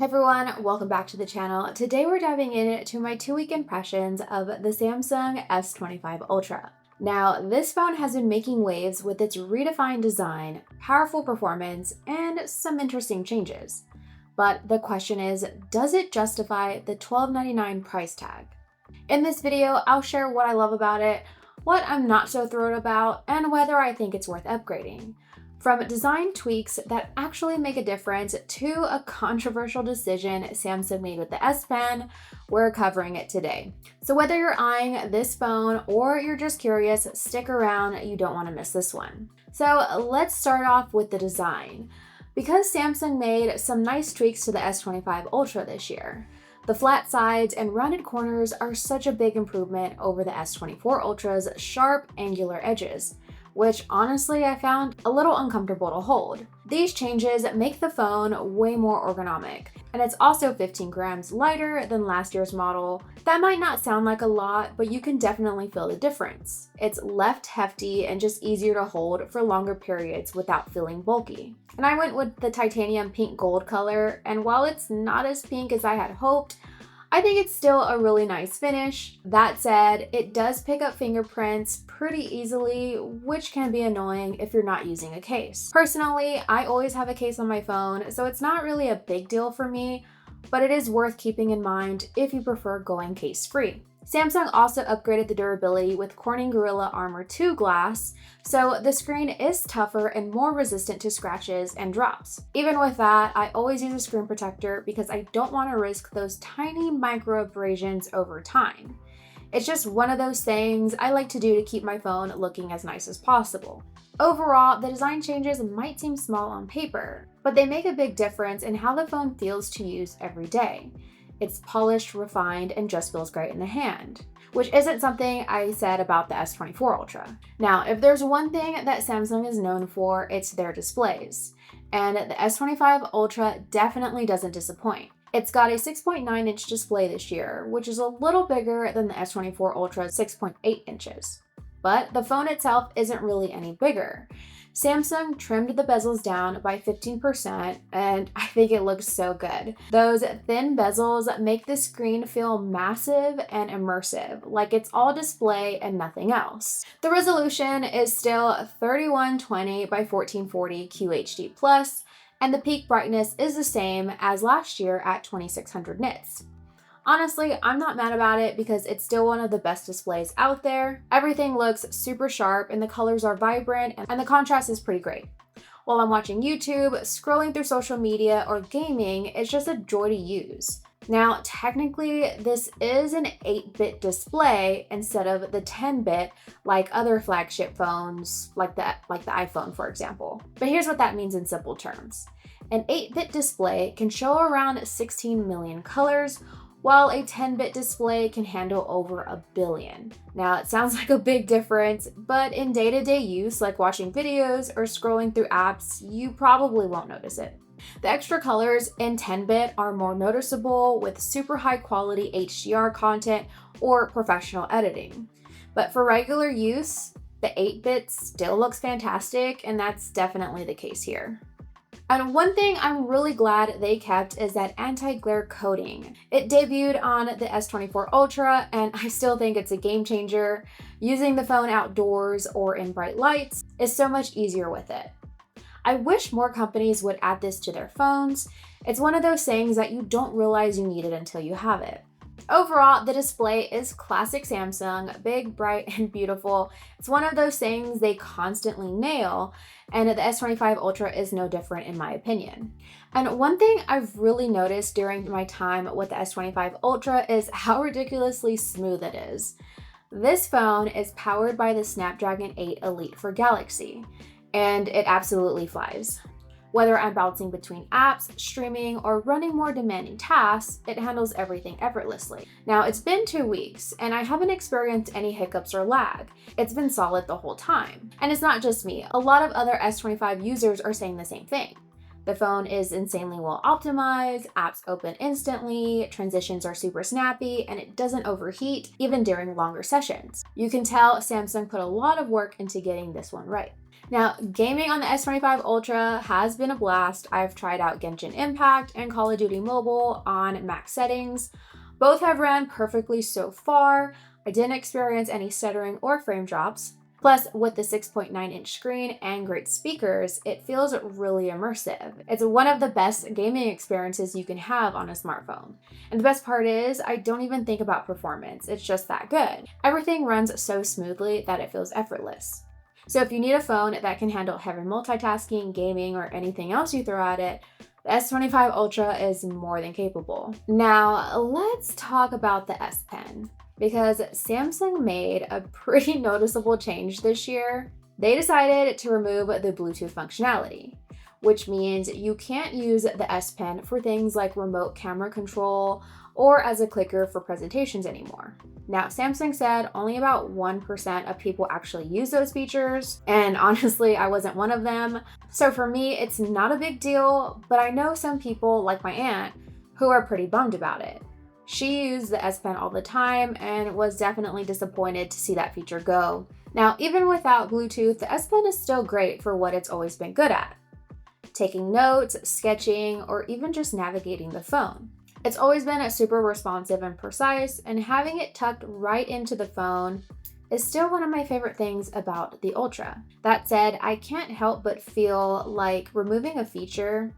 Hey everyone, welcome back to the channel. Today we're diving into my 2-week impressions of the Samsung S25 Ultra. Now, this phone has been making waves with its redefined design, powerful performance, and some interesting changes. But the question is, does it justify the $1299 price tag? In this video, I'll share what I love about it, what I'm not so thrilled about, and whether I think it's worth upgrading. From design tweaks that actually make a difference to a controversial decision Samsung made with the S Pen, we're covering it today. So whether you're eyeing this phone or you're just curious, stick around, you don't want to miss this one. So let's start off with the design. Because Samsung made some nice tweaks to the S25 Ultra this year. The flat sides and rounded corners are such a big improvement over the S24 Ultra's sharp, angular edges, which honestly I found a little uncomfortable to hold. These changes make the phone way more ergonomic, and it's also 15 grams lighter than last year's model. That might not sound like a lot, but you can definitely feel the difference. It's left hefty and just easier to hold for longer periods without feeling bulky. And I went with the titanium pink gold color, and while it's not as pink as I had hoped, I think it's still a really nice finish. That said, it does pick up fingerprints pretty easily, which can be annoying if you're not using a case. Personally, I always have a case on my phone, so it's not really a big deal for me, but it is worth keeping in mind if you prefer going case-free. Samsung also upgraded the durability with Corning Gorilla Armor 2 glass, so the screen is tougher and more resistant to scratches and drops. Even with that, I always use a screen protector because I don't want to risk those tiny micro abrasions over time. It's just one of those things I like to do to keep my phone looking as nice as possible. Overall, the design changes might seem small on paper, but they make a big difference in how the phone feels to use every day. It's polished, refined, and just feels great in the hand, which isn't something I said about the S24 Ultra. Now, if there's one thing that Samsung is known for, it's their displays. And the S25 Ultra definitely doesn't disappoint. It's got a 6.9-inch display this year, which is a little bigger than the S24 Ultra's 6.8 inches. But the phone itself isn't really any bigger. Samsung trimmed the bezels down by 15%, and I think it looks so good. Those thin bezels make the screen feel massive and immersive, like it's all display and nothing else. The resolution is still 3120 by 1440 QHD+, and the peak brightness is the same as last year at 2600 nits. Honestly, I'm not mad about it because it's still one of the best displays out there. Everything looks super sharp and the colors are vibrant and the contrast is pretty great. While I'm watching YouTube, scrolling through social media, or gaming, it's just a joy to use. Now, technically, this is an 8-bit display instead of the 10-bit like other flagship phones, like the iPhone, for example. But here's what that means in simple terms. An 8-bit display can show around 16 million colors, while a 10-bit display can handle over 1 billion. Now, it sounds like a big difference, but in day-to-day use, like watching videos or scrolling through apps, you probably won't notice it. The extra colors in 10-bit are more noticeable with super high-quality HDR content or professional editing. But for regular use, the 8-bit still looks fantastic, and that's definitely the case here. And one thing I'm really glad they kept is that anti-glare coating. It debuted on the S24 Ultra, and I still think it's a game changer. Using the phone outdoors or in bright lights is so much easier with it. I wish more companies would add this to their phones. It's one of those things that you don't realize you need it until you have it. Overall, the display is classic Samsung, big, bright, and beautiful. It's one of those things they constantly nail, and the S25 Ultra is no different in my opinion. And one thing I've really noticed during my time with the S25 Ultra is how ridiculously smooth it is. This phone is powered by the Snapdragon 8 Elite for Galaxy, and it absolutely flies. Whether I'm bouncing between apps, streaming, or running more demanding tasks, it handles everything effortlessly. Now, it's been 2 weeks, and I haven't experienced any hiccups or lag. It's been solid the whole time. And it's not just me. A lot of other S25 users are saying the same thing. The phone is insanely well optimized, apps open instantly, transitions are super snappy, and it doesn't overheat even during longer sessions. You can tell Samsung put a lot of work into getting this one right. Now, gaming on the S25 Ultra has been a blast. I've tried out Genshin Impact and Call of Duty Mobile on max settings. Both have ran perfectly so far. I didn't experience any stuttering or frame drops. Plus, with the 6.9-inch screen and great speakers, it feels really immersive. It's one of the best gaming experiences you can have on a smartphone. And the best part is, I don't even think about performance. It's just that good. Everything runs so smoothly that it feels effortless. So if you need a phone that can handle heavy multitasking, gaming, or anything else you throw at it, the S25 Ultra is more than capable. Now, let's talk about the S Pen. Because Samsung made a pretty noticeable change this year. They decided to remove the Bluetooth functionality, which means you can't use the S Pen for things like remote camera control or as a clicker for presentations anymore. Now, Samsung said only about 1% of people actually use those features, and honestly, I wasn't one of them. So for me, it's not a big deal, but I know some people, like my aunt, who are pretty bummed about it. She used the S Pen all the time and was definitely disappointed to see that feature go. Now, even without Bluetooth, the S Pen is still great for what it's always been good at: taking notes, sketching, or even just navigating the phone. It's always been super responsive and precise, and having it tucked right into the phone is still one of my favorite things about the Ultra. That said, I can't help but feel like removing a feature,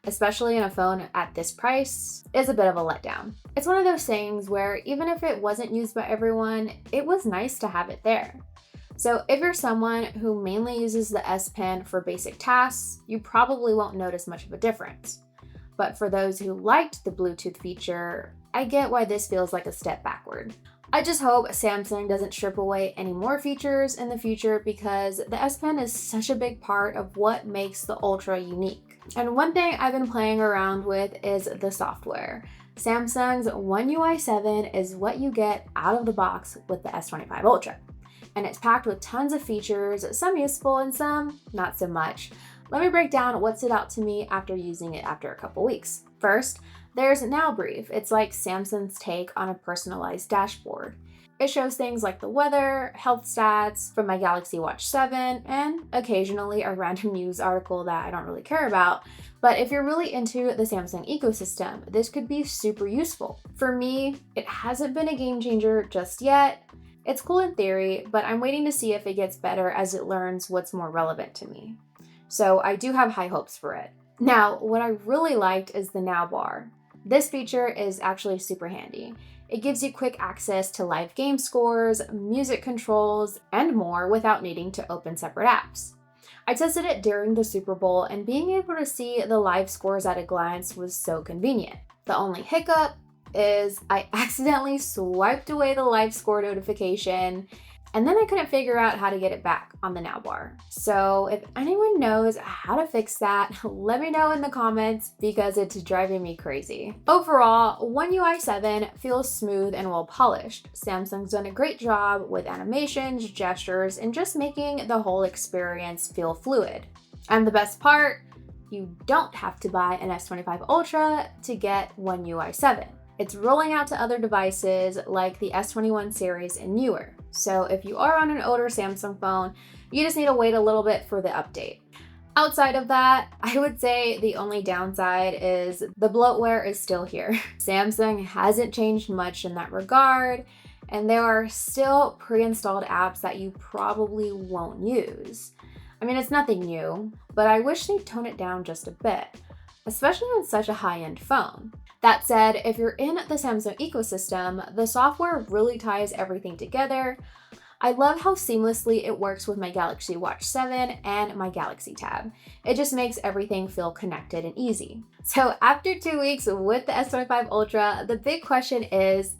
especially in a phone at this price, is a bit of a letdown. It's one of those things where even if it wasn't used by everyone, it was nice to have it there. So if you're someone who mainly uses the S Pen for basic tasks, you probably won't notice much of a difference. But for those who liked the Bluetooth feature, I get why this feels like a step backward. I just hope Samsung doesn't strip away any more features in the future, because the S Pen is such a big part of what makes the Ultra unique. And one thing I've been playing around with is the software. Samsung's One UI 7 is what you get out of the box with the S25 Ultra. And it's packed with tons of features, some useful and some not so much. Let me break down what stood out to me after using it after a couple weeks. First, there's Now Brief. It's like Samsung's take on a personalized dashboard. It shows things like the weather, health stats from my Galaxy Watch 7, and occasionally a random news article that I don't really care about. But if you're really into the Samsung ecosystem, this could be super useful. For me, it hasn't been a game changer just yet. It's cool in theory, but I'm waiting to see if it gets better as it learns what's more relevant to me. So I do have high hopes for it. Now, what I really liked is the Now bar. This feature is actually super handy. It gives you quick access to live game scores, music controls, and more without needing to open separate apps. I tested it during the Super Bowl, and being able to see the live scores at a glance was so convenient. The only hiccup is I accidentally swiped away the live score notification, and then I couldn't figure out how to get it back on the Now bar. So if anyone knows how to fix that, let me know in the comments, because it's driving me crazy. Overall, One UI 7 feels smooth and well polished. Samsung's done a great job with animations, gestures, and just making the whole experience feel fluid. And the best part, you don't have to buy an S25 Ultra to get One UI 7. It's rolling out to other devices like the S21 series and newer. So if you are on an older Samsung phone, you just need to wait a little bit for the update. Outside of that, I would say the only downside is the bloatware is still here. Samsung hasn't changed much in that regard, and there are still pre-installed apps that you probably won't use. I mean, it's nothing new, but I wish they'd tone it down just a bit, especially on such a high-end phone. That said, if you're in the Samsung ecosystem, the software really ties everything together. I love how seamlessly it works with my Galaxy Watch 7 and my Galaxy Tab. It just makes everything feel connected and easy. So after 2 weeks with the S25 Ultra, the big question is,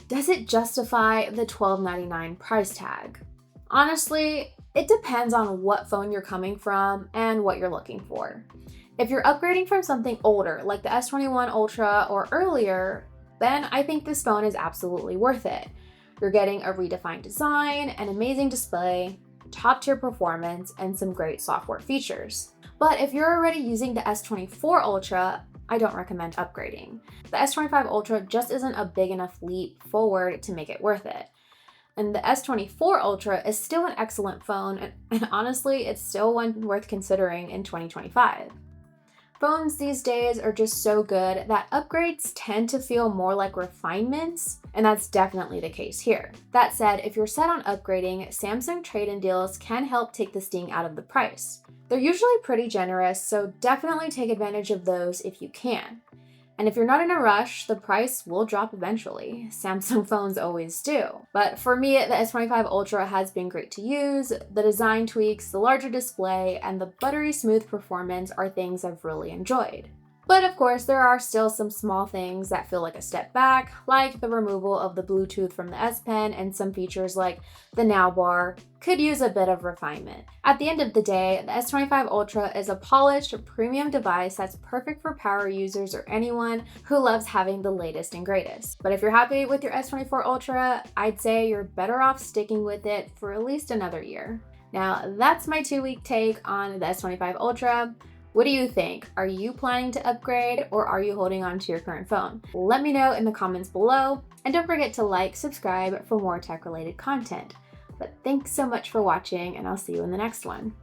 does it justify the $1299 price tag? Honestly, it depends on what phone you're coming from and what you're looking for. If you're upgrading from something older, like the S21 Ultra or earlier, then I think this phone is absolutely worth it. You're getting a redefined design, an amazing display, top-tier performance, and some great software features. But if you're already using the S24 Ultra, I don't recommend upgrading. The S25 Ultra just isn't a big enough leap forward to make it worth it. And the S24 Ultra is still an excellent phone, and honestly, it's still one worth considering in 2025. Phones these days are just so good that upgrades tend to feel more like refinements, and that's definitely the case here. That said, if you're set on upgrading, Samsung trade-in deals can help take the sting out of the price. They're usually pretty generous, so definitely take advantage of those if you can. And if you're not in a rush, the price will drop eventually. Samsung phones always do. But for me, the S25 Ultra has been great to use. The design tweaks, the larger display, and the buttery smooth performance are things I've really enjoyed. But of course, there are still some small things that feel like a step back, like the removal of the Bluetooth from the S Pen and some features like the Now bar could use a bit of refinement. At the end of the day, the S25 Ultra is a polished, premium device that's perfect for power users or anyone who loves having the latest and greatest. But if you're happy with your S24 Ultra, I'd say you're better off sticking with it for at least another year. Now, that's my 2-week take on the S25 Ultra. What do you think? Are you planning to upgrade or are you holding on to your current phone? Let me know in the comments below, and don't forget to like, subscribe for more tech-related content. But thanks so much for watching, and I'll see you in the next one.